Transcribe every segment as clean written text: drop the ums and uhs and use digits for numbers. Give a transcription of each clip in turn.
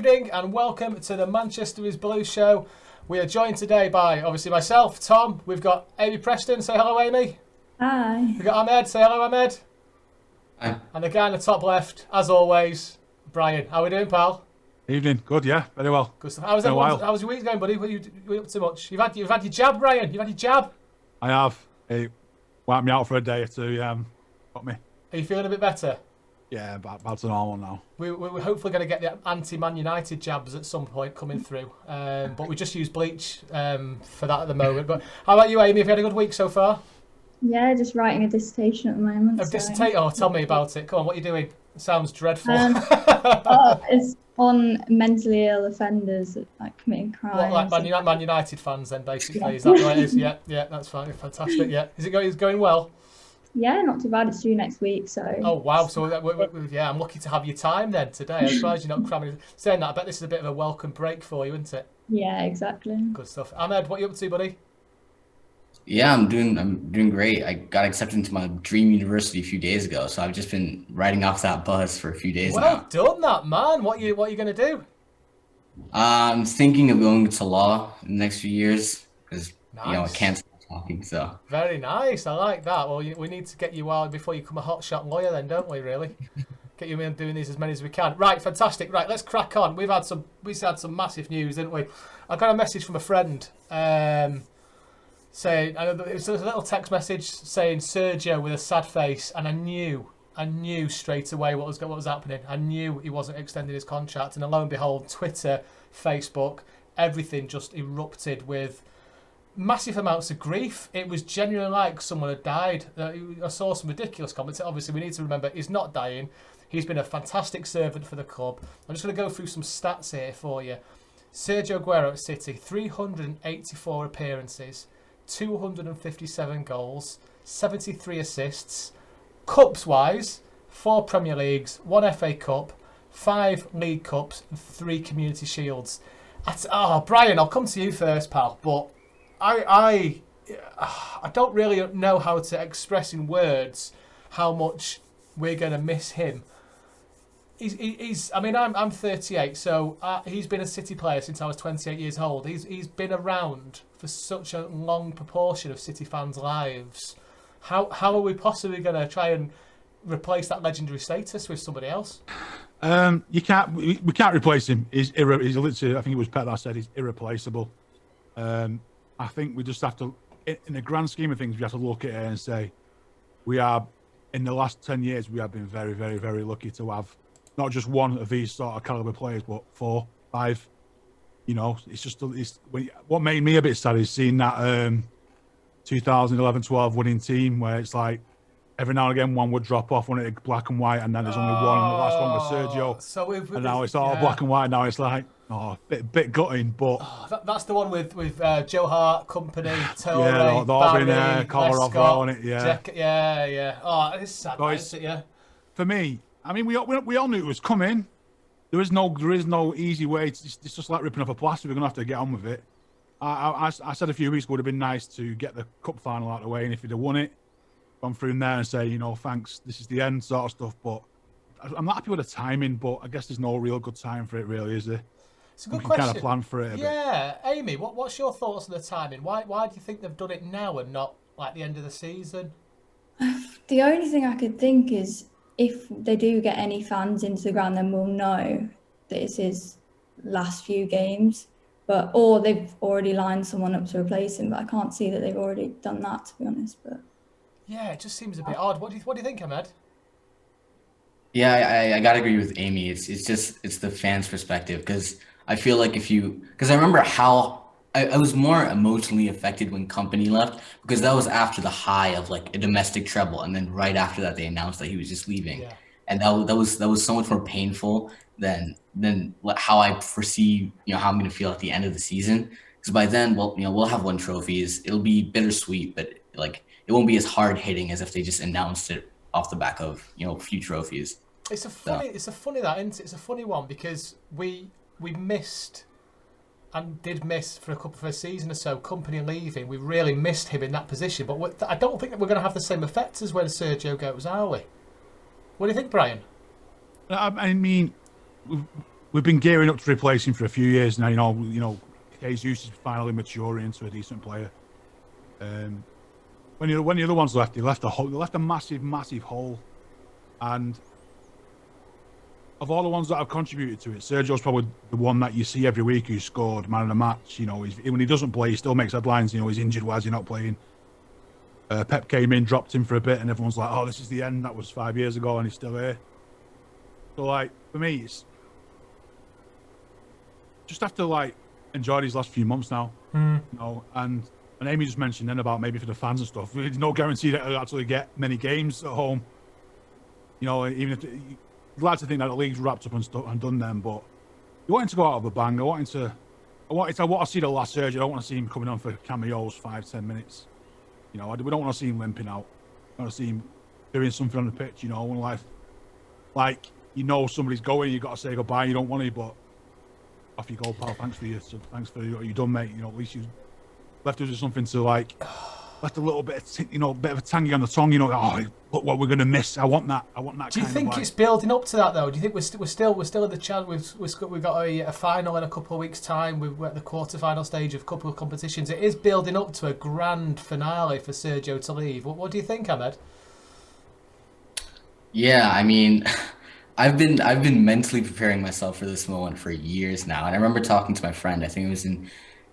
evening and welcome to the Manchester is Blue show. We are joined today by, obviously, myself, Tom. We've got Amy Preston. Say hello, Amy. Hi. We've got Ahmed. Say hello, Ahmed. Hi. And the guy in the top left, as always, Brian. How are we doing, pal? Evening. Good, yeah. Very well. Good stuff. How's your week going, buddy? What are you up to much? You've had your jab, Brian. You've had your jab. I have. It wiped me out for a day or two. Got me. Are you feeling a bit better? Yeah, back to normal now. We're hopefully going to get the anti-Man United jabs at some point coming through. But we just use bleach for that at the moment. But how about you, Amy? Have you had a good week so far? Yeah, just writing a dissertation at the moment. Oh, tell me about it. Come on, what are you doing? It sounds dreadful. It's on mentally ill offenders like committing crimes. What, like Man United fans then, basically? Yeah. Is that the way it is? Yeah, that's fine. Fantastic, yeah. Is it going well? Yeah, not too bad. It's due next week, so... Oh, wow. So, yeah, I'm lucky to have your time then today. I'm surprised you're not cramming. Saying that, I bet this is a bit of a welcome break for you, isn't it? Yeah, exactly. Good stuff. Ahmed, what are you up to, buddy? Yeah, I'm doing great. I got accepted into my dream university a few days ago, so I've just been riding off that bus for a few days now. Well done, that man. What are you going to do? I'm thinking of going to law in the next few years because Nice. I can't stop talking. So Very nice. I like that. Well, we need to get you out before you become a hotshot lawyer, then, don't we? Really, get you in doing these as many as we can. Right, fantastic. Right, let's crack on. We've had some massive news, didn't we? I got a message from a friend. Saying, it was a little text message saying Sergio with a sad face, and I knew straight away what was happening. I knew he wasn't extending his contract, and lo and behold, Twitter, Facebook, everything just erupted with massive amounts of grief. It was genuinely like someone had died. I saw some ridiculous comments. Obviously, we need to remember he's not dying. He's been a fantastic servant for the club. I'm just going to go through some stats here for you. Sergio Aguero at City, 384 appearances. 257 goals, 73 assists. Cups wise, 4 Premier Leagues, 1 FA Cup, 5 League Cups, and 3 Community Shields. Brian, I'll come to you first, pal. But I don't really know how to express in words how much we're going to miss him. I'm 38, so he's been a City player since I was 28 years old. He's been around for such a long proportion of City fans' lives. How are we possibly going to try and replace that legendary status with somebody else? We can't replace him. He's literally, I think it was Pep that said he's irreplaceable. I think we just have to, in the grand scheme of things, we have to look at it and say we are, in the last 10 years, we have been very, very, very lucky to have not just one of these sort of caliber players, but 4, 5. What made me a bit sad is seeing that 2011-12 winning team where it's like every now and again one would drop off, one at black and white, and then there's only one, and the last one was Sergio. And now it's all black and white. Now it's like bit gutting, but that's the one with Joe Hart, Company, Tore, yeah, they'll all been Kolarov on it, yeah. Yeah. Oh, it's sad, isn't it? Yeah. For me, I mean, we all knew it was coming. There is no easy way. It's just like ripping off a plaster. We're gonna have to get on with it. I said a few weeks ago it would have been nice to get the cup final out of the way, and if he'd have won it, gone through there and say, thanks, this is the end, sort of stuff. But I'm not happy with the timing. But I guess there's no real good time for it, really, is there? It's a good we can question. kind of plan for it. Yeah, Amy, what's your thoughts on the timing? Why do you think they've done it now and not like the end of the season? The only thing I could think is, if they do get any fans into the ground, then we'll know that it's his last few games. Or they've already lined someone up to replace him, but I can't see that they've already done that, to be honest. But yeah, it just seems a bit odd. What do you think, Ahmed? yeah, I gotta agree with Amy. It's the fans' perspective because I feel like because I remember how I was more emotionally affected when Company left because that was after the high of like a domestic treble, and then right after that they announced that he was just leaving, and that was so much more painful than how I foresee how I'm gonna feel at the end of the season. Because by then we'll have won trophies. It'll be bittersweet, but like it won't be as hard hitting as if they just announced it off the back of a few trophies. It's a funny one because we missed. And did miss for a season or so, Company leaving. We really missed him in that position. But I don't think that we're going to have the same effect as when Sergio goes, are we? What do you think, Brian? I mean, we've been gearing up to replace him for a few years now. You know, Jesus is finally maturing into a decent player. When the other ones left, they left a massive hole. And of all the ones that have contributed to it, Sergio's probably the one that you see every week who scored man of the match. You know, when he doesn't play, he still makes headlines. You know, he's injured. Why is he not playing? Pep came in, dropped him for a bit, and everyone's like, "Oh, this is the end." That was 5 years ago, and he's still here. So, like, for me, it's just have to like enjoy these last few months now. You know, and Amy just mentioned then about maybe for the fans and stuff. There's no guarantee that they'll actually get many games at home. You know, even if you'd like to think that the league's wrapped up and stuff and done then, but you want him to go out of a bang. I want to see the last Sergio. I don't want to see him coming on for cameos, 5-10 minutes. You know, we don't want to see him limping out. I want to see him doing something on the pitch. You know, like you know somebody's going, you got to say goodbye. You don't want to, but off you go, pal. Thanks for what you done, mate. You know, at least you left us with something to like, left a little bit of, bit of a tangy on the tongue. You know, oh, look what we're gonna miss. I want that. Do you think it's building up to that though? Do you think we're still at the chance? We've got a final in a couple of weeks' time. We're at the quarter-final stage of a couple of competitions. It is building up to a grand finale for Sergio to leave. What do you think, Ahmed? Yeah, I mean, I've been mentally preparing myself for this moment for years now, and I remember talking to my friend. I think it was in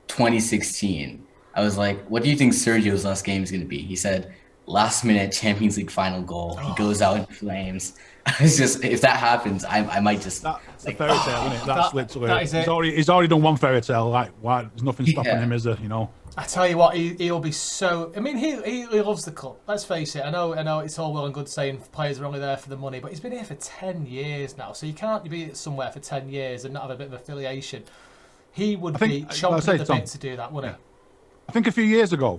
2016. I was like, "What do you think Sergio's last game is going to be?" He said, "Last minute Champions League final goal. He goes out in flames." I was just, if that happens, I might just. That's a fairy tale, isn't it? That's literally. That is it. He's already done one fairy tale. Like, why? There's nothing stopping him, is there? You know. I tell you what, he'll be so. I mean, he loves the club. Let's face it. I know. It's all well and good saying players are only there for the money, but he's been here for 10 years now. So you can't be somewhere for 10 years and not have a bit of affiliation. He would be chomping at the bit to do that, wouldn't he? I think a few years ago,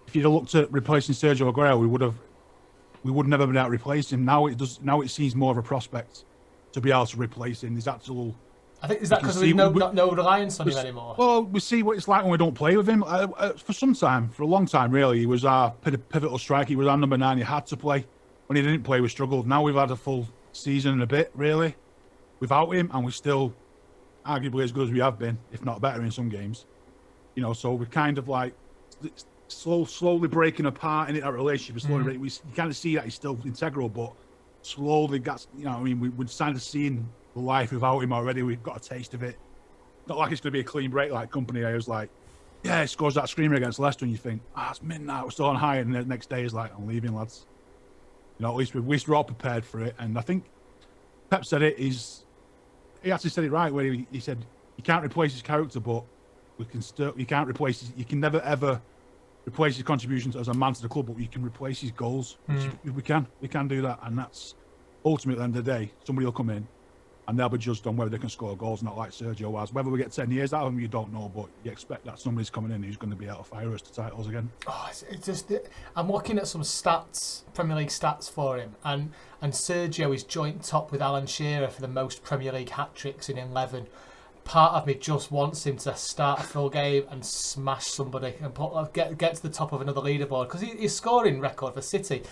if you'd have looked at replacing Sergio Aguero, we would never been able to replace him. Now it seems more of a prospect to be able to replace him. There's actual. I think is that because we've no reliance on him anymore. Well, we see what it's like when we don't play with him. For a long time, really, he was our pivotal striker. He was our number 9. He had to play. When he didn't play, we struggled. Now we've had a full season and a bit, really, without him, and we're still arguably as good as we have been, if not better in some games. You know, so we're kind of like slowly breaking apart in that relationship. You kind of see that he's still integral, but slowly gets, you know, I mean, we're starting to see the life without him already. We've got a taste of it. Not like it's going to be a clean break like Company. I was like, yeah, he scores that screamer against Leicester, and you think, it's midnight, we're still on high, and the next day is like, I'm leaving, lads. You know, at least we're all prepared for it. And I think Pep said it. He actually said it right, where he said you can't replace his character, but you can never ever replace his contributions as a man to the club, but you can replace his goals. We can do that, and that's ultimately at the end of the day, somebody will come in and they'll be judged on whether they can score goals, not like Sergio was. Whether we get 10 years out of him, you don't know, but you expect that somebody's coming in who's going to be able to fire us to titles again. It's just, I'm looking at some stats, Premier League stats for him, and Sergio is joint top with Alan Shearer for the most Premier League hat-tricks in 11. Part of me just wants him to start a full game and smash somebody and get to the top of another leaderboard, because his scoring record for City,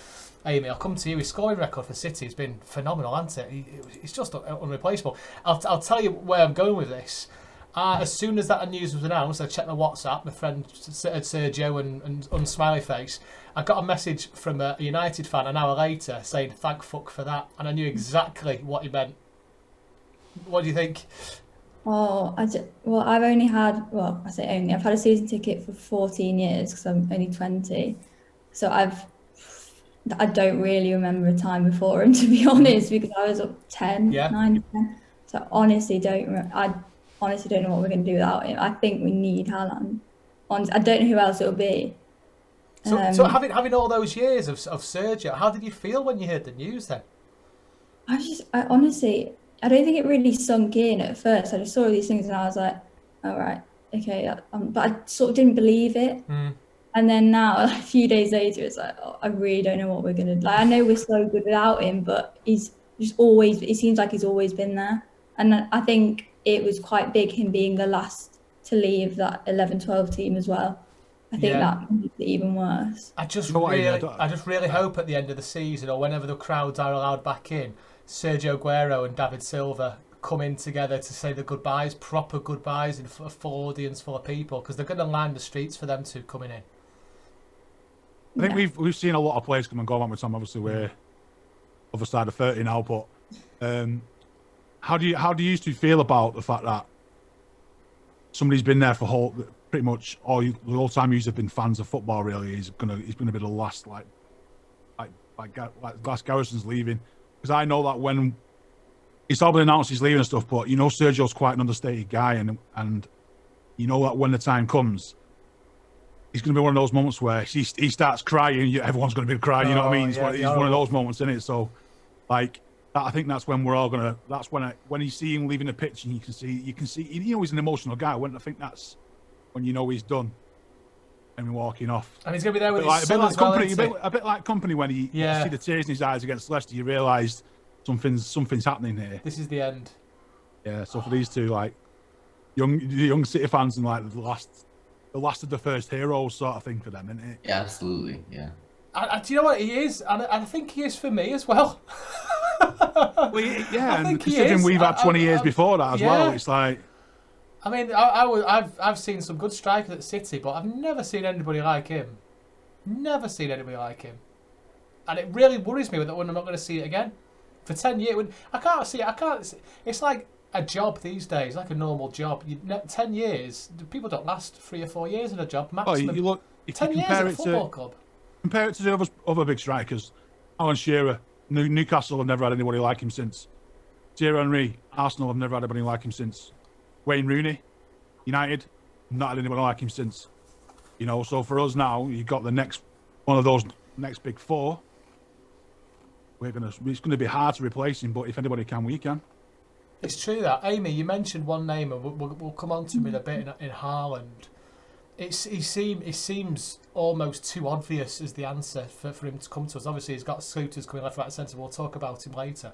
Amy, I'll come to you. His scoring record for City has been phenomenal, hasn't it? He's just unreplaceable. I'll tell you where I'm going with this. As soon as that news was announced, I checked my WhatsApp. My friend Sergio and Unsmiley Face. I got a message from a United fan an hour later saying "thank fuck for that," and I knew exactly what he meant. What do you think? Oh, I've only had, I say only, I've had a season ticket for 14 years because I'm only 20. So I don't really remember a time before him, to be honest, because I was up 10, 9, 10. So I honestly don't know what we're going to do without him. I think we need Haaland. I don't know who else it'll be. So having all those years of Sergio, how did you feel when you heard the news then? I honestly, I don't think it really sunk in at first. I just saw all these things and I was like, all right, okay. But I sort of didn't believe it. And then now, a few days later, it's like, I really don't know what we're going to do. Like, I know we're so good without him, but it seems like he's always been there. And I think it was quite big, him being the last to leave that 11-12 team as well. I think that makes it even worse. I just really hope at the end of the season, or whenever the crowds are allowed back in, Sergio Aguero and David Silva come in together to say the goodbyes, proper goodbyes, in a full audience full of people, because they're going to line the streets for them two coming in. I think we've seen a lot of players come and go. With Tom, obviously we're other side of 30 now, but how do you two feel about the fact that somebody's been there for pretty much the whole time you've been fans of football? Really, he's gonna be the last like Glass Garrison's leaving, because I know that when it's all been announced he's leaving and stuff, but Sergio's quite an understated guy, and you know that when the time comes, he's going to be one of those moments where he starts crying. Everyone's going to be crying. You know what I mean? He's one of those moments, isn't it? So, like, I think that's when we're all gonna. That's when you see him leaving the pitch, and you can see. He's an emotional guy. I think that's when he's done, and walking off. And he's going to be there with his son as well, a bit like Company when you see the tears in his eyes against Leicester. You realise something's happening here. This is the end. Yeah. So for these two, like young City fans, and like the last of the first heroes sort of thing for them, isn't it? Yeah, absolutely. Yeah. Do you know what he is? And I think he is for me as well. Well, yeah, and considering we've had 20 years before that as well, it's like. I mean, I've seen some good strikers at City, but I've never seen anybody like him. Never seen anybody like him, and it really worries me that when I'm not going to see it again for 10 years. I can't see it. It's like a job these days, like a normal job. 10 years, people don't last 3 or 4 years in a job maximum. You look, if 10 you years at a football club. Compare it to the other big strikers. Alan Shearer, Newcastle have never had anybody like him since. Thierry Henry, Arsenal have never had anybody like him since. Wayne Rooney, United, not had anybody like him since. So for us now, you've got the next one of those next big four. It's gonna be hard to replace him, but if anybody can, we can. It's true that. Amy, you mentioned one name, and we'll come on to him in a bit in Haaland. He seems almost too obvious as the answer for him to come to us. Obviously, he's got suitors coming left, right, and centre. We'll talk about him later.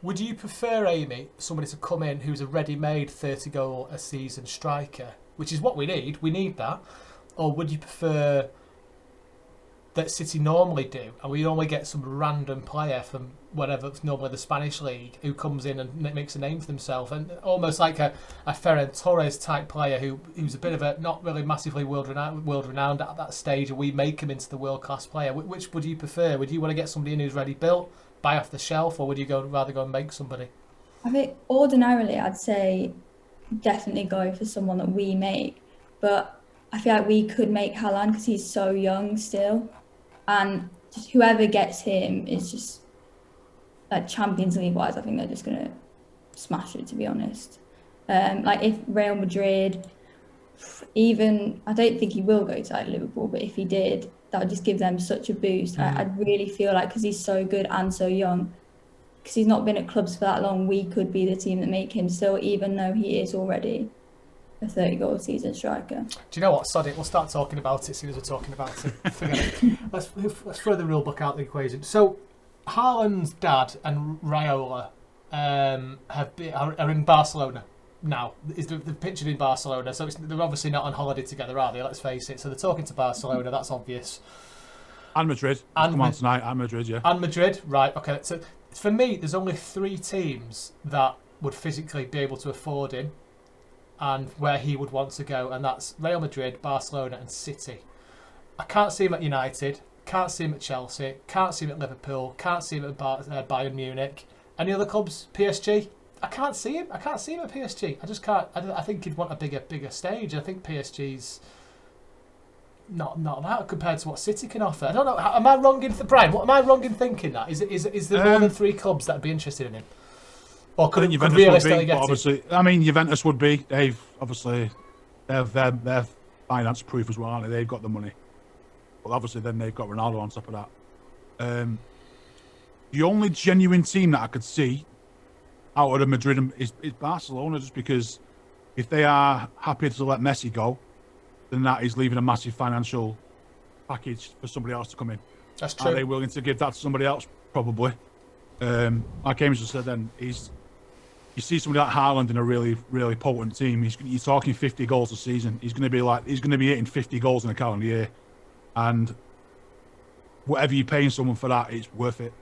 Would you prefer, Amy, somebody to come in who's a ready-made 30-goal-a-season striker, which is what we need? We need that. Or would you prefer that City normally do, and we normally get some random player from whatever, it's normally the Spanish league, who comes in and makes a name for themselves, and almost like a Ferran Torres type player who's a bit of a not really massively world renowned at that stage, and we make him into the world class player? Which would you prefer? Would you want to get somebody in who's ready built, buy off the shelf, or would you rather go and make somebody? I think ordinarily I'd say definitely go for someone that we make, but I feel like we could make Haaland because he's so young still, and just whoever gets him is just like Champions League wise. I think they're just gonna smash it, to be honest. Like if Real Madrid, even I don't think he will go to like Liverpool, but if he did, that would just give them such a boost. I'd really feel like, because he's so good and so young, because he's not been at clubs for that long, we could be the team that make him still, even though he is already a 30-goal season striker. Do you know what? Sod it. We'll start talking about it as soon as we're talking about it. Forget it. Let's throw the rule book out the equation. So, Haaland's dad and Raiola are in Barcelona now. They're pictured in Barcelona, so they're obviously not on holiday together, are they? Let's face it. So they're talking to Barcelona. That's obvious. And Madrid. Come on tonight. And Madrid, yeah. And Madrid, right? Okay. So for me, there's only 3 teams that would physically be able to afford him, and where he would want to go, and that's Real Madrid, Barcelona, and City. I can't see him at United. Can't see him at Chelsea. Can't see him at Liverpool. Can't see him at Bayern Munich. Any other clubs? PSG? I can't see him. I can't see him at PSG. I just can't. I think he'd want a bigger stage. I think PSG's not that compared to what City can offer. I don't know. Am I wrong in Brian? What am I wrong in thinking that? Is there more than 3 clubs that'd be interested in him? Or could realistically get obviously, I mean, Juventus would be. They've obviously they're finance proof as well, aren't they? They've got the money. But obviously, then they've got Ronaldo on top of that. The only genuine team that I could see out of Madrid is Barcelona, just because if they are happy to let Messi go, then that is leaving a massive financial package for somebody else to come in. That's true. Are they willing to give that to somebody else? Probably. Like Amos just said, then you see somebody like Haaland in a really, really potent team. You're talking 50 goals a season. He's going to be hitting 50 goals in a calendar year, and whatever you're paying someone for that, it's worth it.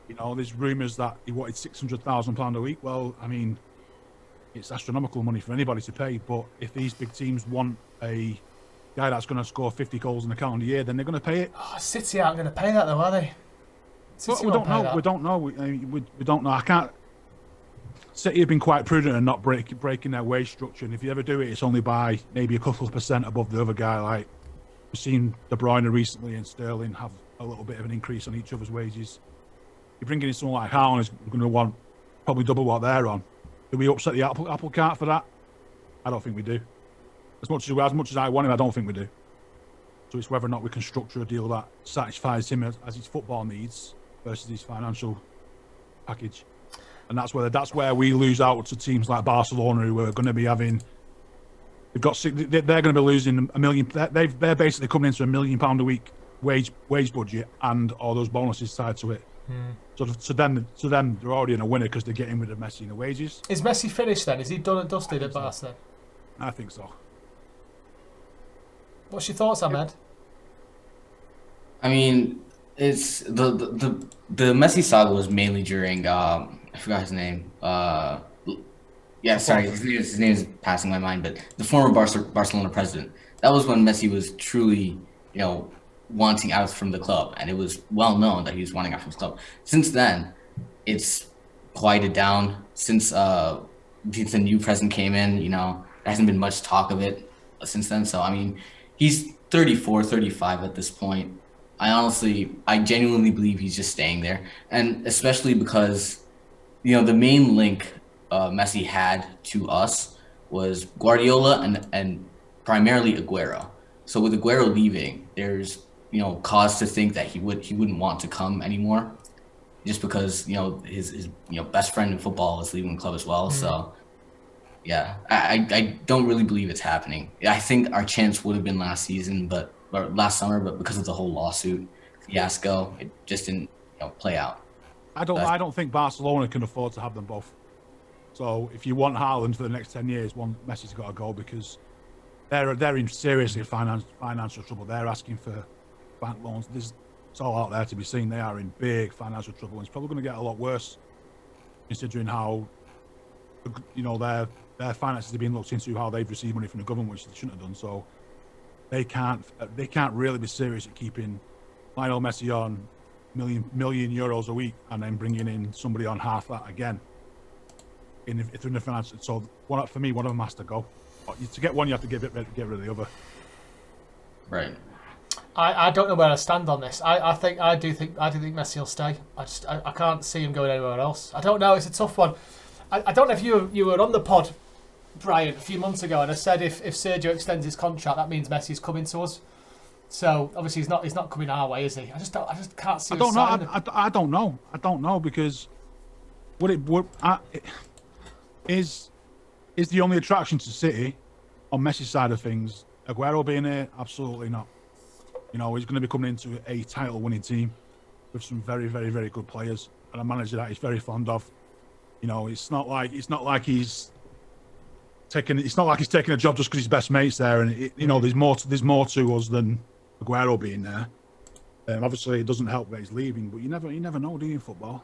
You know, there's rumours that he wanted £600,000 a week. Well, I mean, it's astronomical money for anybody to pay. But if these big teams want a guy that's going to score 50 goals in a calendar year, then they're going to pay it. Oh, City aren't going to pay that though, are they? Well, we don't know. We don't know. We don't know. I can't. City have been quite prudent and not breaking their wage structure. And if you ever do it, it's only by maybe a couple of percent above the other guy. Like we've seen De Bruyne recently and Sterling have a little bit of an increase on each other's wages. You're bringing in someone like Haaland is going to want probably double what they're on. Do we upset the apple cart for that? I don't think we do. As much as I want him, I don't think we do. So it's whether or not we can structure a deal that satisfies him as his football needs versus his financial package. And that's where we lose out to teams like Barcelona, who are going to be having. They're going to be losing £1 million. They're basically coming into £1 million a week wage budget and all those bonuses tied to it. So to them, they're already in a winner because they're getting rid of Messi in the wages. Is Messi finished then? Is he done and dusted at Barca? I think so. What's your thoughts, Ahmed? I mean, it's the Messi saga was mainly during I forgot his name. Yeah, sorry, his name is passing my mind, but the former Barcelona president. That was when Messi was truly, wanting out from the club, and it was well known that he was wanting out from the club. Since then, it's quieted down. Since the new president came in, there hasn't been much talk of it since then. So I mean, he's 34, 35 at this point. I genuinely believe he's just staying there, and especially because, the main link Messi had to us was Guardiola and primarily Aguero. So with Aguero leaving, there's cause to think that he wouldn't want to come anymore, just because his best friend in football is leaving the club as well. So yeah, I don't really believe it's happening. I think our chance would have been last summer, but because of the whole lawsuit fiasco, it just didn't play out. I don't think Barcelona can afford to have them both. So if you want Haaland for the next 10 years, Messi's got to go, because they're in seriously financial trouble. They're asking for bank loans. It's all out there to be seen. They are in big financial trouble, and it's probably going to get a lot worse, considering how their finances are being looked into, how they've received money from the government, which they shouldn't have done. So they can't really be serious at keeping Lionel Messi on million euros a week and then bringing in somebody on half that again. If they're in the financial, so for me, one of them has to go. To get one, you have to get rid of the other. Right. I don't know where I stand on this. I do think Messi will stay. I can't see him going anywhere else. I don't know. It's a tough one. I don't know if you were on the pod, Brian, a few months ago, and I said if Sergio extends his contract, that means Messi's coming to us. So obviously he's not coming our way, is he? I just can't see. I don't know because is the only attraction to City on Messi's side of things Aguero being here? Absolutely not. He's going to be coming into a title-winning team with some very, very, very good players and a manager that he's very fond of. It's not like he's taking a job just because his best mate's there, and there's more to us than Aguero being there. Obviously, it doesn't help that he's leaving, but you never know, do you, in football?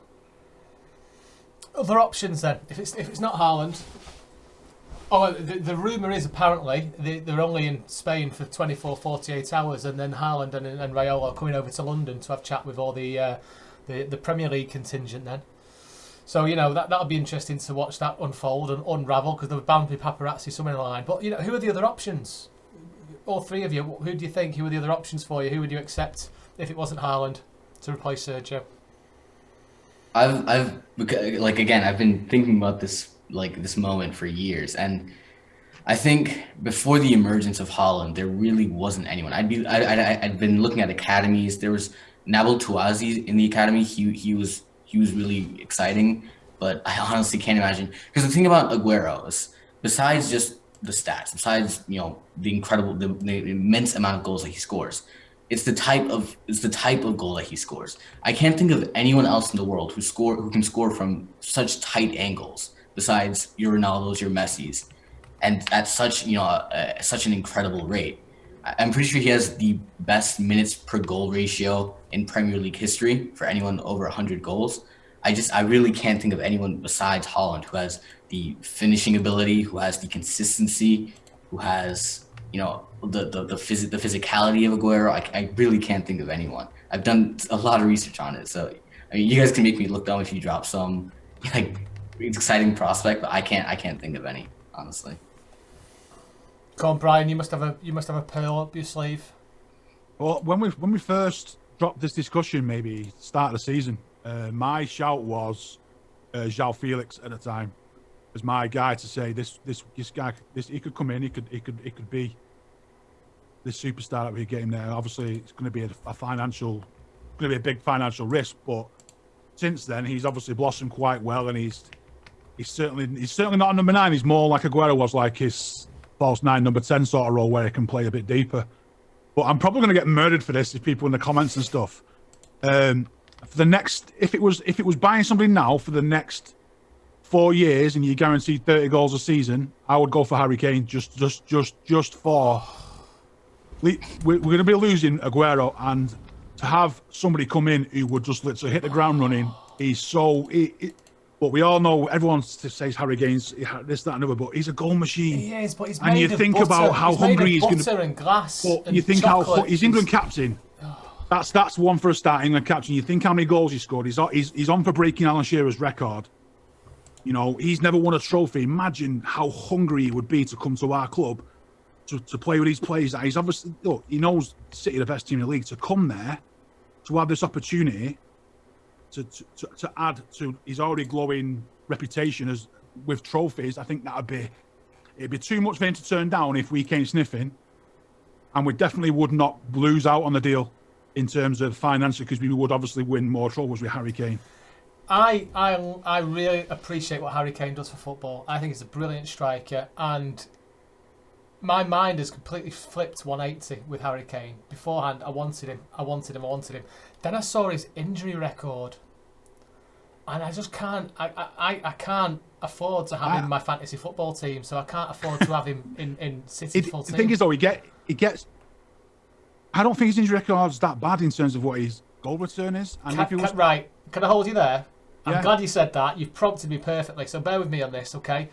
Other options then, if it's not Haaland. Oh, the rumour is apparently they're only in Spain for 24, 48 hours, and then Haaland and Raiola are coming over to London to have a chat with all the Premier League contingent then. So, that'll be interesting to watch that unfold and unravel, because there were bound to be paparazzi somewhere in the line. But, who are the other options? All three of you, who do you think? Who are the other options for you? Who would you accept if it wasn't Haaland to replace Sergio? I've been thinking about this moment for years, and I think before the emergence of Haaland, there really wasn't anyone. I'd been looking at academies. There was Nabil Touazi in the academy. He was really exciting, but I honestly can't imagine, because the thing about Aguero is, besides just the stats, besides the immense amount of goals that he scores, it's the type of goal that he scores. I can't think of anyone else in the world who can score from such tight angles besides your Ronaldos, your Messis, and at such an incredible rate. I'm pretty sure he has the best minutes per goal ratio in Premier League history for anyone over 100 goals. I really can't think of anyone besides Haaland who has the finishing ability, who has the consistency, who has, you know, the physicality of Aguero. I really can't think of anyone. I've done a lot of research on it, so I mean, you guys can make me look dumb if you drop some like exciting prospect, but I can't think of any, honestly. Go on, Brian. You must have a pearl up your sleeve. Well, when we first dropped this discussion, maybe start of the season, my shout was João Felix at the time as my guy to say this guy, he could come in, he could be this superstar that we get him there. Obviously, it's going to be a big financial risk, but since then he's obviously blossomed quite well, and he's certainly not a number 9. He's more like Aguero was, like his false 9, number 10 sort of role where he can play a bit deeper. But I'm probably going to get murdered for this if people in the comments and stuff. For the next, if it was buying somebody now for the next 4 years and you guaranteed 30 goals a season, I would go for Harry Kane just for. We're going to be losing Aguero, and to have somebody come in who would just literally hit the ground running, he's so. But we all know, everyone says Harry Kane's this, that, and other, but he's a goal machine. He is, but he's and made you of think butter. about how he's hungry made of he's going to. Butter and glass. But and you think chocolate. how he's England captain. That's one for a start. England captain. You think how many goals he scored. He's on for breaking Alan Shearer's record. You know, he's never won a trophy. Imagine how hungry he would be to come to our club to play with these players. He's obviously, look, he knows City are the best team in the league. To come there, to have this opportunity to add to his already glowing reputation as with trophies, I think it'd be too much for him to turn down if we came sniffing, and we definitely would not lose out on the deal in terms of financially, because we would obviously win more trophies with Harry Kane. I really appreciate what Harry Kane does for football. I think he's a brilliant striker, and my mind has completely flipped 180 with Harry Kane. Beforehand, I wanted him. Then I saw his injury record, and I just can't. I can't afford to have him in my fantasy football team, so I can't afford to have him in City's full team. The thing is, though, he gets. I don't think his injury record's that bad in terms of what his goal return is. And right, can I hold you there? Yeah. I'm glad you said that. You've prompted me perfectly, so bear with me on this, okay?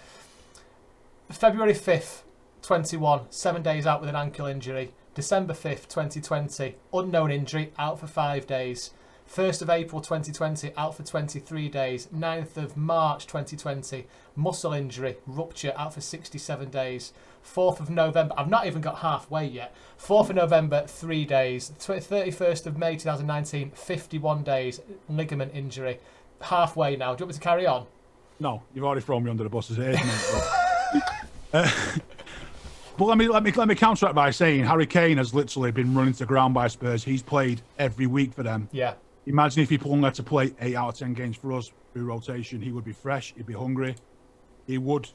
February 5th, 21, 7 days out with an ankle injury. December 5th, 2020, unknown injury, out for 5 days. 1st of April 2020, out for 23 days. 9th of March 2020, muscle injury, rupture, out for 67 days. 4th of November, I've not even got halfway yet. 4th of November, 3 days. 31st of May 2019, 51 days, ligament injury. Halfway now. Do you want me to carry on? No, you've already thrown me under the bus as it is, mate. But let me counteract by saying Harry Kane has literally been running to ground by Spurs. He's played every week for them. Yeah. Imagine if he only had to play 8 out of 10 games for us through rotation. He would be fresh. He'd be hungry. He would.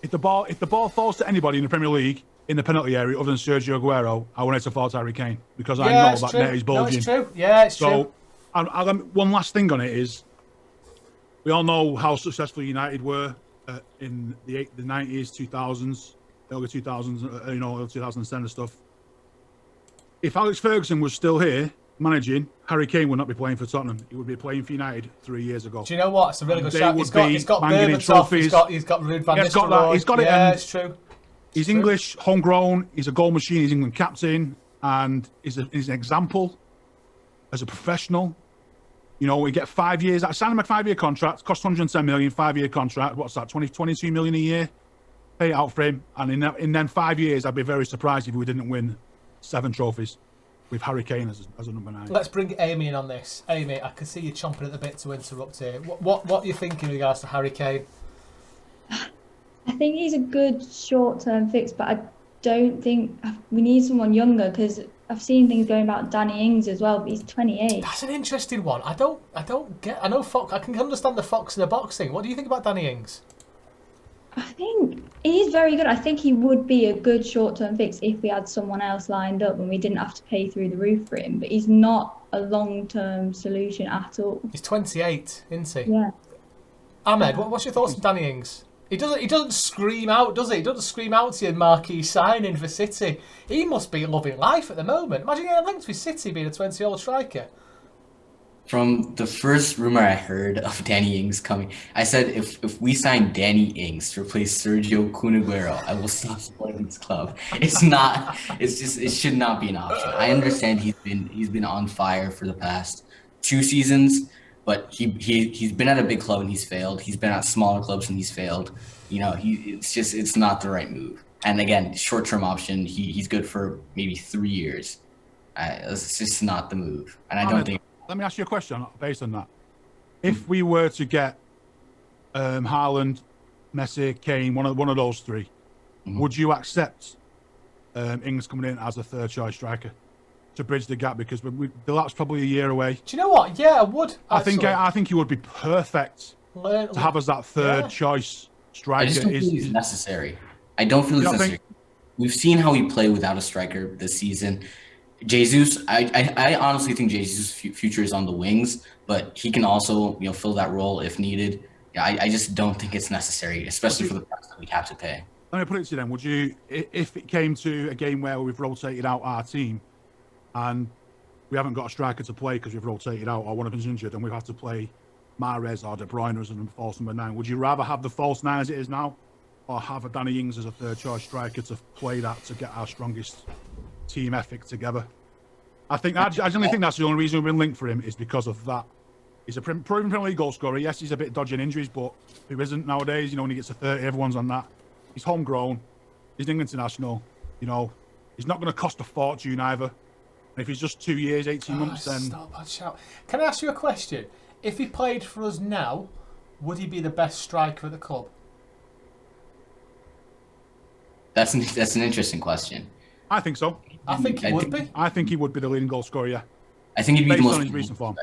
If the ball falls to anybody in the Premier League in the penalty area other than Sergio Aguero, I want it to fall to Harry Kane, because I know that net is bulging. No, it's true. Yeah, it's true. One last thing on it is, we all know how successful United were in the 90s, 2000s, early 2000s, early 2010 and stuff. If Alex Ferguson was still here managing, Harry Kane would not be playing for Tottenham. He would be playing for United 3 years ago. Do you know what? It's a really good shot. He's got banging in Berbatov. trophies. He's got Ruud van He's got that. Nistelrooy. He's got it. Yeah, and it's true. He's English, homegrown. He's a goal machine. He's England captain, and he's an example as a professional. You know, we get 5 years. I signed him a 5-year contract. Cost 110 million. 5-year contract. What's that? 22 million a year. Pay it out for him. And in then 5 years, I'd be very surprised if we didn't win 7 trophies with Harry Kane as a number 9. Let's bring Amy in on this. Amy, I can see you chomping at the bit to interrupt here. What are you thinking in regards to Harry Kane? I think he's a good short-term fix, but I don't think we need someone younger, because I've seen things going about Danny Ings as well, but he's 28. That's an interesting one. I know Fox. I can understand the Fox in the box thing. What do you think about Danny Ings? I think he's very good. I think he would be a good short-term fix if we had someone else lined up and we didn't have to pay through the roof for him. But he's not a long-term solution at all. He's 28, isn't he? Yeah. Ahmed, what's your thoughts on Danny Ings? He doesn't scream out, does he? He doesn't scream out to you marquee signing for City. He must be loving life at the moment. Imagine getting linked with City being a 20-year-old striker. From the first rumor I heard of Danny Ings coming, I said if we sign Danny Ings to replace Sergio Aguero, I will stop supporting this club. It's not. It's just. It should not be an option. I understand he's been on fire for the past 2 seasons, but he's been at a big club and he's failed. He's been at smaller clubs and he's failed. It's not the right move. And again, short term option. He's good for maybe 3 years. It's just not the move, and I don't think. Let me ask you a question based on that. If we were to get Haaland, Messi, Kane, one of those three, would you accept Ings coming in as a third choice striker to bridge the gap? Because the lap's probably a year away. Do you know what? Yeah, I would. Actually. I think he would be perfect to have as that third choice striker. I just don't feel he's necessary. I don't feel he's necessary. We've seen how he played without a striker this season. Jesus, I honestly think Jesus' future is on the wings, but he can also fill that role if needed. Yeah, I just don't think it's necessary, especially for the price that we have to pay. Let me put it to you then. Would you, if it came to a game where we've rotated out our team and we haven't got a striker to play because we've rotated out or one of us injured and we have to play Mahrez or De Bruyne as a false number 9, would you rather have the false 9 as it is now or have a Danny Ings as a third choice striker to play that to get our strongest team ethic together? I generally think that's the only reason we've been linked for him is because of that. He's a proven Premier League goal scorer. Yes, he's a bit dodging injuries, but who isn't nowadays? When he gets to 30, everyone's on that. He's homegrown. He's an England international. He's not going to cost a fortune either. And if he's just 2 years, 18 months, then... Shout. Can I ask you a question? If he played for us now, would he be the best striker at the club? That's an interesting question. I think so. I think he would be. I think he would be the leading goal scorer, yeah. I think he'd be based the most on his recent form.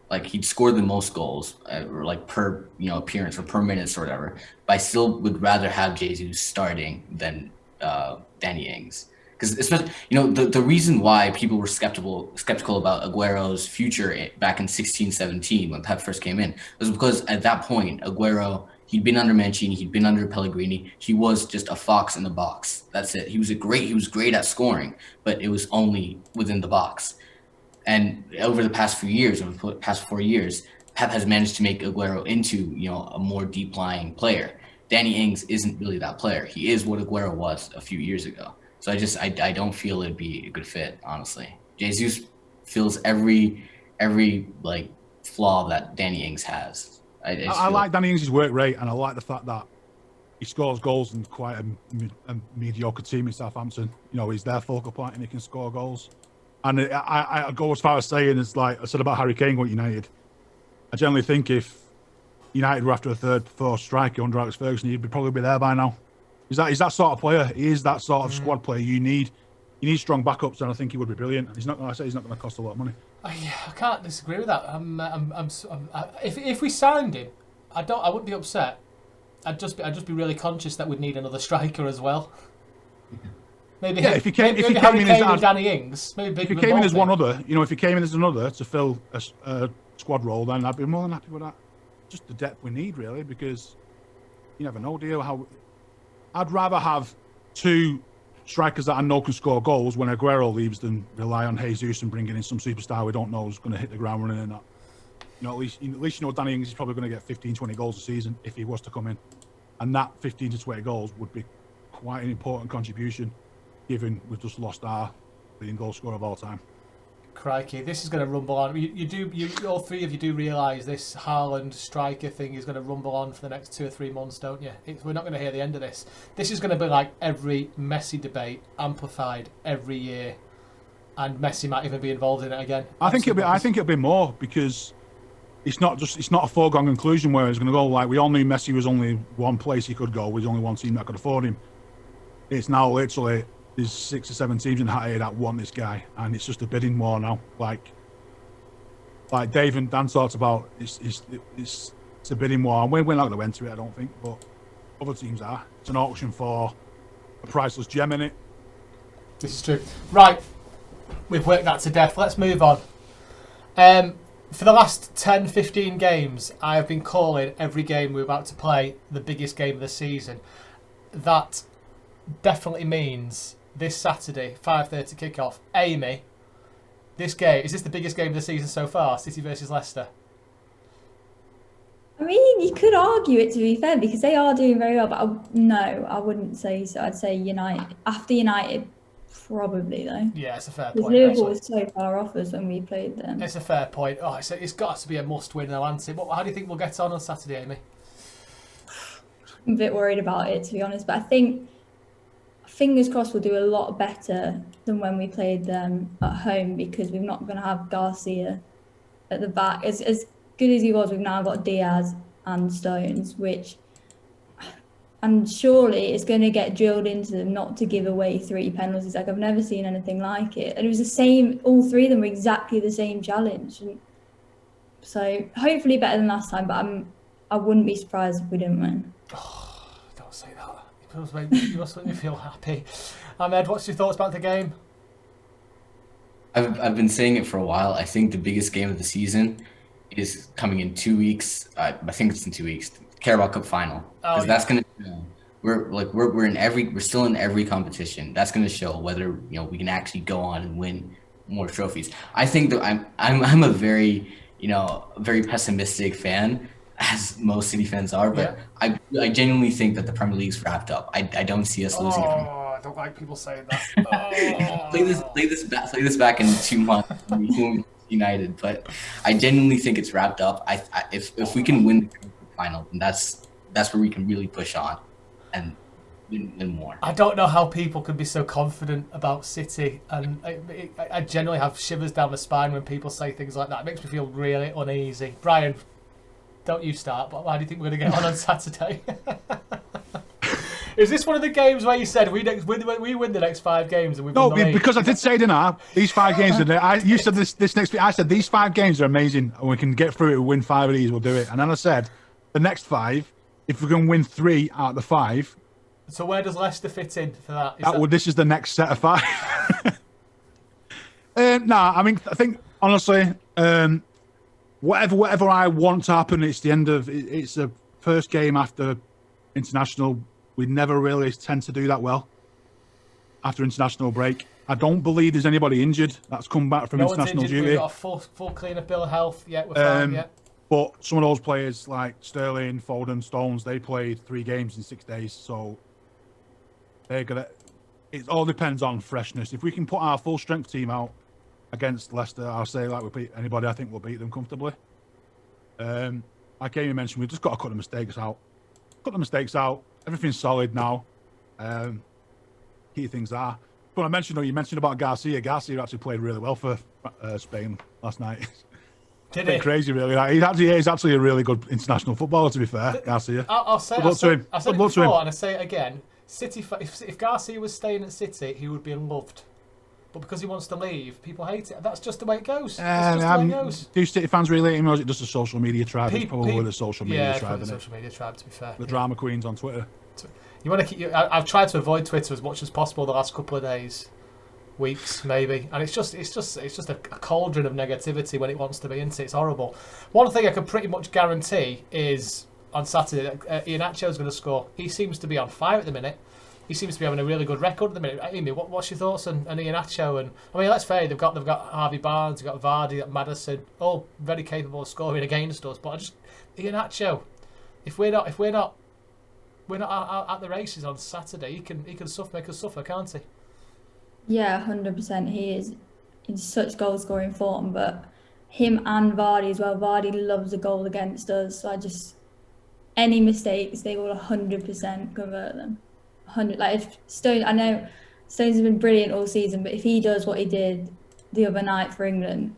Like he'd score the most goals, or like per appearance or per minutes or whatever. But I still would rather have Jesus starting than Danny Ings, because especially the reason why people were skeptical about Aguero's future back in 16-17 when Pep first came in was because at that point Aguero, he'd been under Mancini, he'd been under Pellegrini. He was just a fox in the box. That's it. He was great at scoring, but it was only within the box. And over the past 4 years, Pep has managed to make Aguero into a more deep-lying player. Danny Ings isn't really that player. He is what Aguero was a few years ago. So I don't feel it'd be a good fit, honestly. Jesus fills every like flaw that Danny Ings has. I like Danny Ings' work rate, and I like the fact that he scores goals in quite a mediocre team in Southampton. He's their focal point and he can score goals. And I go as far as saying, it's like I said about Harry Kane going United. I generally think if United were after a third, fourth striker under Alex Ferguson, he'd probably be there by now. He's that sort of player. He is that sort of squad player you need. You need strong backups, and I think he would be brilliant. He's not going to cost a lot of money. Yeah, I can't disagree with that. If we signed him, I wouldn't be upset. I'd just be really conscious that we'd need another striker as well. Maybe if he came in as Danny Ings, if he came in as one other, if he came in as another to fill a squad role, then I'd be more than happy with that. Just the depth we need, really, because you never know, do you? How I'd rather have two strikers that I know can score goals when Aguero leaves than rely on Jesus and bringing in some superstar we don't know is going to hit the ground running and that. At least Danny Ings is probably going to get 15, 20 goals a season if he was to come in, and that 15 to 20 goals would be quite an important contribution, given we've just lost our leading goal scorer of all time. Crikey, this is going to rumble on. You all three of you do realise this Haaland striker thing is going to rumble on for the next 2 or 3 months, don't you? We're not going to hear the end of this. This is going to be like every Messi debate amplified every year, and Messi might even be involved in it again. I think it'll be more, because it's not a foregone conclusion where it's going to go like we all knew Messi was only one place he could go. There's only one team that could afford him. It's now literally there's 6 or 7 teams in Hattay that want this guy, and it's just a bidding war now. Like Dave and Dan talked about, it's a bidding war, and we're not going to enter it, I don't think, but other teams are. It's an auction for a priceless gem in it. This is true. Right, we've worked that to death. Let's move on. For the last 10, 15 games, I have been calling every game we're about to play the biggest game of the season. That definitely means this Saturday, 5:30 kickoff, Amy This game, is this the biggest game of the season so far? City versus Leicester? I mean, you could argue it, to be fair, because they are doing very well, but no, I wouldn't say so. I'd say United. After United, probably, though. Yeah, it's a fair Because point. Liverpool Actually. was so far off us when we played them. It's a fair point. Oh, it's got to be a must-win now, hasn't it? How do you think we'll get on Saturday, Amy? I'm a bit worried about it, to be honest, but I think, fingers crossed, we'll do a lot better than when we played them at home, because we're not going to have Garcia at the back. As good as he was, we've now got Diaz and Stones, which, and surely it's going to get drilled into them not to give away 3 penalties. Like, I've never seen anything like it. And it was the same, all 3 of them were exactly the same challenge. And so hopefully better than last time, but I wouldn't be surprised if we didn't win. Oh, don't say that. You must make me feel happy. Ahmed, what's your thoughts about the game? I've been saying it for a while. I think the biggest game of the season is coming in 2 weeks. I think it's in 2 weeks. Carabao Cup final, because that's gonna. We're still in every competition. That's gonna show whether we can actually go on and win more trophies. I think that I'm a very very pessimistic fan, as most City fans are, but yeah. I genuinely think that the Premier League's wrapped up. I don't see us losing it. I don't like people saying that. Play this back in 2 months when we United, but I genuinely think it's wrapped up. If we can win the final, then that's where we can really push on and win more. I don't know how people can be so confident about City, and I generally have shivers down the spine when people say things like that. It makes me feel really uneasy. Brian, don't you start, but how do you think we're going to get on Saturday? Is this one of the games where you said we win the next 5 games and we win the league? Because I did say, didn't I? These 5 games, you said this next week. I said these 5 games are amazing, and we can get through it. We'll win 5 of these. We'll do it. And then I said the next 5, if we can win 3 out of the 5. So where does Leicester fit in for that? This is the next set of 5. I think honestly, whatever I want to happen, it's the first game after international. We never really tend to do that well after international break. I don't believe there's anybody injured that's come back from international duty. We've got a full clean up bill of health. Yeah, we're fine. Yeah. But some of those players like Sterling, Foden, Stones, they played 3 games in 6 days, so they're gonna. It all depends on freshness. If we can put our full strength team out against Leicester, I'll say we beat anybody. I think we'll beat them comfortably. Like Amy mentioned, we've just got to cut the mistakes out. Everything's solid now. Key things are. But you mentioned about Garcia. Garcia actually played really well for Spain last night. Did he? Crazy, really. He's actually a really good international footballer, to be fair, Garcia. I'll say it before, and I say it again. City. If Garcia was staying at City, he would be loved. But because he wants to leave, people hate it. That's just the way it goes. Do City fans really hate him, or is it just a social media tribe? It's probably the social media tribe, isn't it? Social media tribe, to be fair. The drama queens on Twitter. You want to keep. I've tried to avoid Twitter as much as possible the last couple of days, weeks maybe, and it's just a cauldron of negativity when it wants to be, isn't it? It's horrible. One thing I can pretty much guarantee is on Saturday, Iheanacho's going to score. He seems to be on fire at the minute. He seems to be having a really good record at the minute. Amy, what's your thoughts on Iheanacho? And I mean, let's face it, they've got Harvey Barnes, they've got Vardy, they've got Maddison, all very capable of scoring against us. But Iheanacho, if we're not at the races on Saturday, he can make us suffer, can't he? Yeah, 100%. He is in such goal scoring form, but him and Vardy as well. Vardy loves a goal against us, so any mistakes, they will 100% convert them. 100. Like if Stones, I know Stones has been brilliant all season, but if he does what he did the other night for England,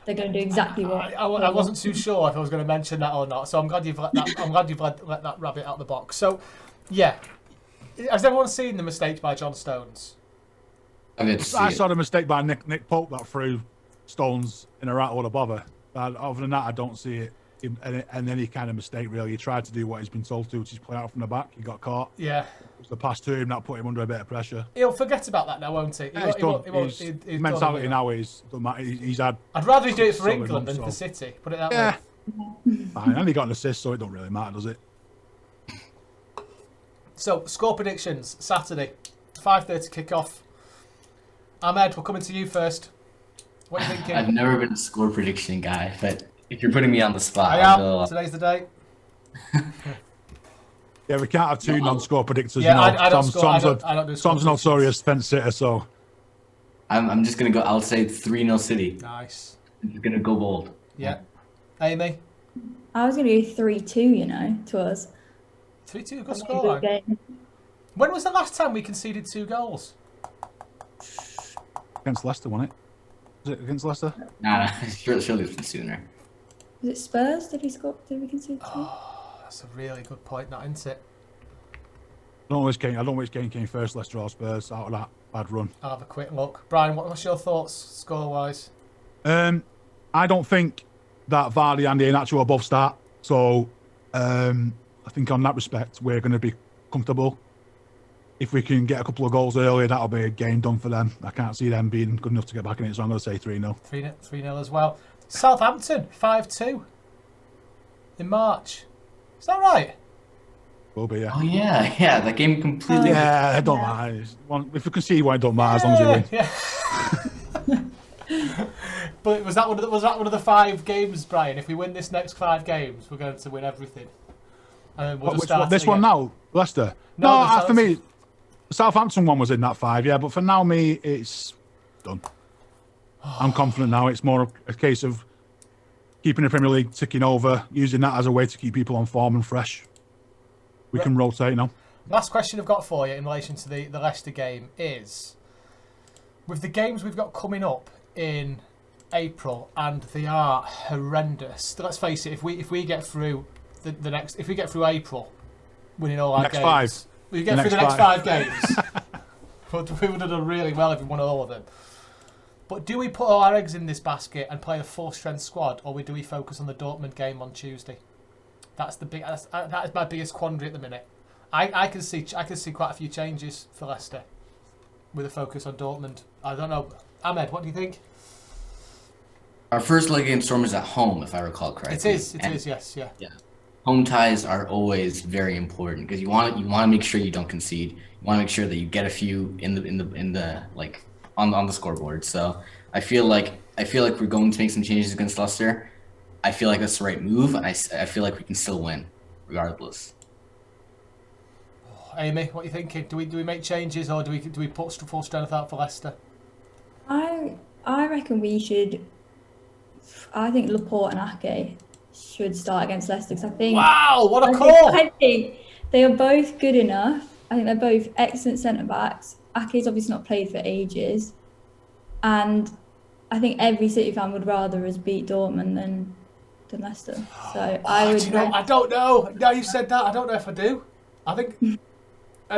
they're going to do exactly what. I wasn't too sure if I was going to mention that or not, so I'm glad you've let that rabbit out the box. So, yeah, has everyone seen the mistake by John Stones? I saw the mistake by Nick Pope that threw Stones in a rat or a bother. Other than that, I don't see it in any kind of mistake, really. He tried to do what he's been told to, which is play out from the back. He got caught. Yeah. It was the pass to him that put him under a bit of pressure. He'll forget about that now, won't he? His mentality now is, he's had... I'd rather he do it for England than for City, put it that way. Fine, and he got an assist, so it don't really matter, does it? So, score predictions, Saturday, 5:30 kick-off. Ahmed, we're coming to you first. What are you thinking? I've never been a score prediction guy, but if you're putting me on the spot, I I'll am. go. Today's the day. Yeah, we can't have two non-score predictors. Yeah, you know, I don't Tom's, score. Tom's, I don't do score Tom's predictions. notorious fence sitter, so I'm just gonna go. I'll say 3-0 City. Nice. I'm just gonna go bold. Yeah. Amy? I was going to go 3-2, to us. 3-2, good That'd be a score. good game. When was the last time we conceded 2 goals? against Leicester, wasn't it? Was it against Leicester? Nah, surely it's been sooner. Was it Spurs? Did we concede 2? That's a really good point, that, isn't it? I don't know which game came first, Leicester or Spurs, out of that bad run. I'll have a quick look. Brian, what's your thoughts score-wise? I don't think that Vardy and Iheanacho are both start. So I think on that respect, we're going to be comfortable. If we can get a couple of goals early, that'll be a game done for them. I can't see them being good enough to get back in it, so I'm going to say 3-0. 3-0 as well. Southampton, 5-2 in March. Is that right? Will be, yeah. Oh yeah, that game completely. Yeah, it don't matter. If we can see why it don't matter, as long as we win. Yeah. But was that one of the 5 games, Brian? If we win this next 5 games, we're going to win everything. And we'll just start this one now, Leicester. No, for me, the Southampton one was in that 5, yeah. But for now, it's done. I'm confident now. It's more a case of keeping the Premier League ticking over, using that as a way to keep people on form and fresh. We can rotate now. Last question I've got for you in relation to the Leicester game is, with the games we've got coming up in April, and they are horrendous. Let's face it, if we get through if we get through April, winning all our games, we get through the next 5 games. We would have done really well if we won all of them. But do we put all our eggs in this basket and play a full-strength squad, or do we focus on the Dortmund game on Tuesday? That is my biggest quandary at the minute. I can see quite a few changes for Leicester with a focus on Dortmund. I don't know, Ahmed, what do you think? Our first leg against Storm is at home, if I recall correctly. It is, yes, yeah. Yeah, home ties are always very important because you want to make sure you don't concede. You want to make sure that you get a few in the like on the scoreboard. So I feel like we're going to make some changes against Leicester. I feel like that's the right move, and I feel like we can still win, regardless. Amy, what are you thinking? Do we make changes, or do we put full strength out for Leicester? I reckon we should. I think Laporte and Ake should start against Leicester because I think. Wow, what a call! I think they are both good enough. I think they're both excellent centre backs. Ake's obviously not played for ages, and I think every City fan would rather us beat Dortmund than Leicester. So I would. I don't know. Now you said that, I don't know if I do. I think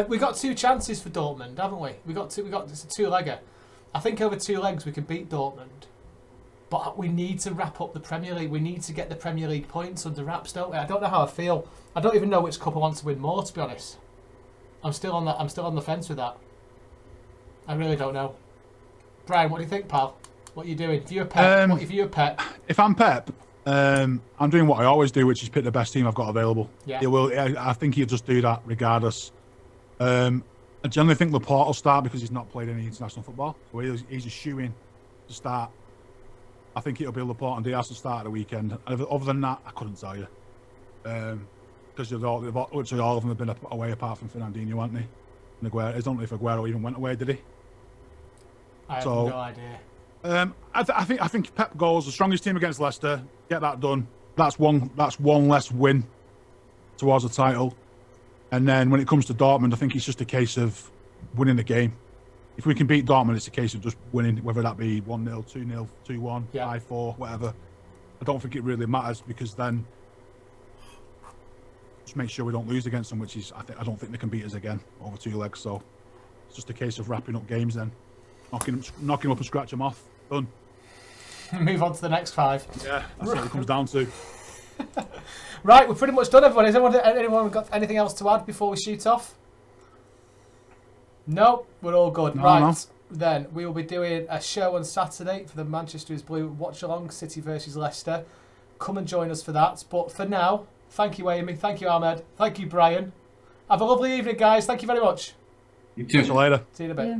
we got 2 chances for Dortmund, haven't we? We got it's a 2-legger. I think over 2 legs we can beat Dortmund, but we need to wrap up the Premier League. We need to get the Premier League points under wraps, don't we? I don't know how I feel. I don't even know which cup I want to win more, to be honest. I'm still on the fence with that. I really don't know. Brian, what do you think, pal? What are you doing? If you're Pep, If I'm Pep, I'm doing what I always do, which is pick the best team I've got available. Yeah. I think he'll just do that regardless. I generally think Laporte will start because he's not played any international football. So he's a shoo-in to start. I think it'll be Laporte and Diaz to start at the weekend. Other than that, I couldn't tell you. Because literally all of them have been away apart from Fernandinho, haven't they? And Aguero. I don't know if Aguero even went away, did he? I have no idea. I think Pep goes the strongest team against Leicester. Get that done. That's one less win towards the title. And then when it comes to Dortmund, I think it's just a case of winning the game. If we can beat Dortmund, it's a case of just winning, whether that be 1-0, 2-0, 2-1, 5-4, whatever. I don't think it really matters because then just make sure we don't lose against them, which is I don't think they can beat us again over 2 legs. So it's just a case of wrapping up games then, knocking them up and scratch them off. Done. Move on to the next 5. Yeah, that's what it comes down to. Right, we're pretty much done, everyone. Has anyone got anything else to add before we shoot off? No, we're all good. No, right, no. Then we will be doing a show on Saturday for the Manchester is Blue watch along, City versus Leicester. Come and join us for that. But for now, thank you, Amy. Thank you, Ahmed. Thank you, Brian. Have a lovely evening, guys. Thank you very much. You too. See you later. See you in a bit. Yeah.